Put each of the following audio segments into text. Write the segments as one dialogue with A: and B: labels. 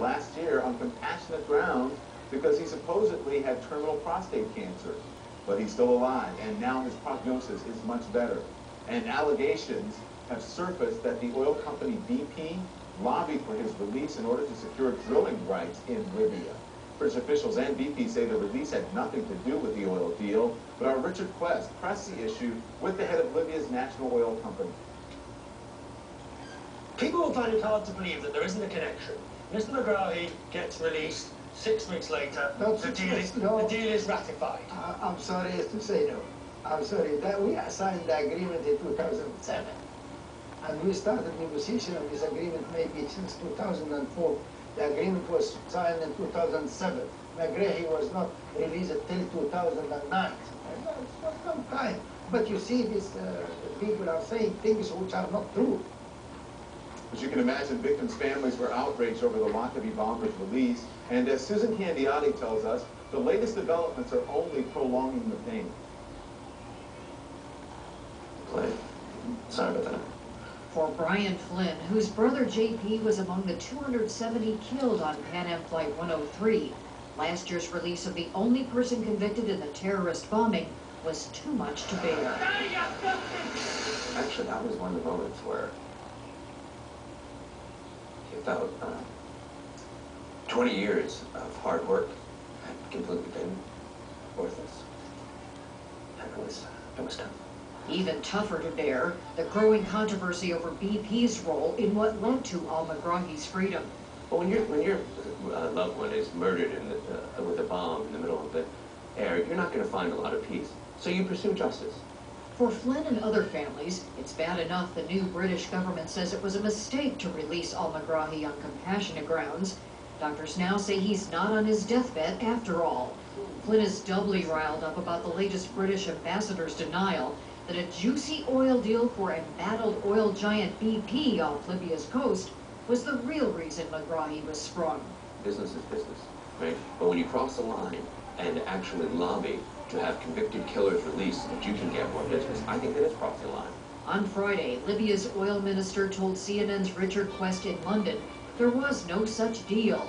A: last year on compassionate grounds because he supposedly had terminal prostate cancer. But he's still alive, and now his prognosis is much better. And allegations have surfaced that the oil company BP lobbied for his release in order to secure drilling rights in Libya. British officials and BP say the release had nothing to do with the oil deal, but our Richard Quest pressed the issue with the head of Libya's national oil company.
B: People will find it hard to believe that there isn't a connection. Mr. Megrahi gets released 6 weeks later, the deal is ratified.
C: I'm sorry to say no. I'm sorry that we signed the agreement in 2007. And we started negotiation of this agreement maybe since 2004. The agreement was signed in 2007. Megrahi was not released till 2009. It's not some time. But you see, these people are saying things which are not true.
A: As you can imagine, victims' families were outraged over the Lockerbie Bomber's release. And as Susan Candiotti tells us, the latest developments are only prolonging the pain.
B: Sorry about that.
D: For Brian Flynn, whose brother JP was among the 270 killed on Pan Am Flight 103, last year's release of the only person convicted in the terrorist bombing was too much to bear.
E: Actually, that was one of the moments where you felt 20 years of hard work had completely been worthless. And it was tough.
D: Even tougher to bear, the growing controversy over BP's role in what led to al-Megrahi's freedom.
E: But when your loved one is murdered with a bomb in the middle of the air, you're not going to find a lot of peace. So you pursue justice.
D: For Flynn and other families, it's bad enough the new British government says it was a mistake to release al-Megrahi on compassionate grounds. Doctors now say he's not on his deathbed after all. Flynn is doubly riled up about the latest British ambassador's denial that a juicy oil deal for embattled oil giant BP off Libya's coast was the real reason Megrahi was sprung.
E: Business is business, right? But when you cross the line and actually lobby to have convicted killers released so that you can get more business, I think that is crossing the line.
D: On Friday, Libya's oil minister told CNN's Richard Quest in London there was no such deal.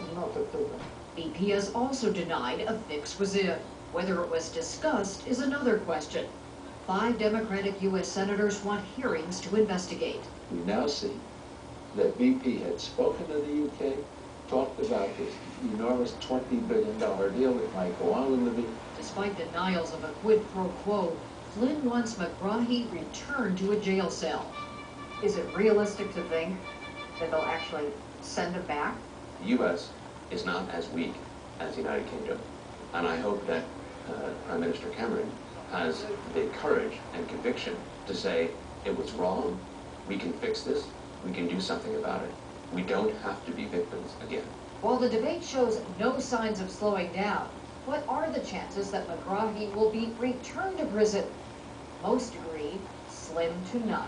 D: BP has also denied a fix was in. Whether it was discussed is another question. 5 Democratic U.S. senators want hearings to investigate.
F: We now see that BP had spoken to the UK, talked about this enormous $20 billion deal that might go on in Libya.
D: Despite denials of a quid pro quo, Flynn wants Megrahi returned to a jail cell.
G: Is it realistic to think that they'll actually send him back?
E: The U.S. is not as weak as the United Kingdom, and I hope that Prime Minister Cameron has the courage and conviction to say it was wrong, we can fix this, we can do something about it. We don't have to be victims again.
D: While the debate shows no signs of slowing down, what are the chances that Megrahi will be returned to prison? Most agree slim to none.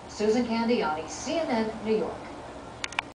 D: Susan Candiotti, CNN, New York.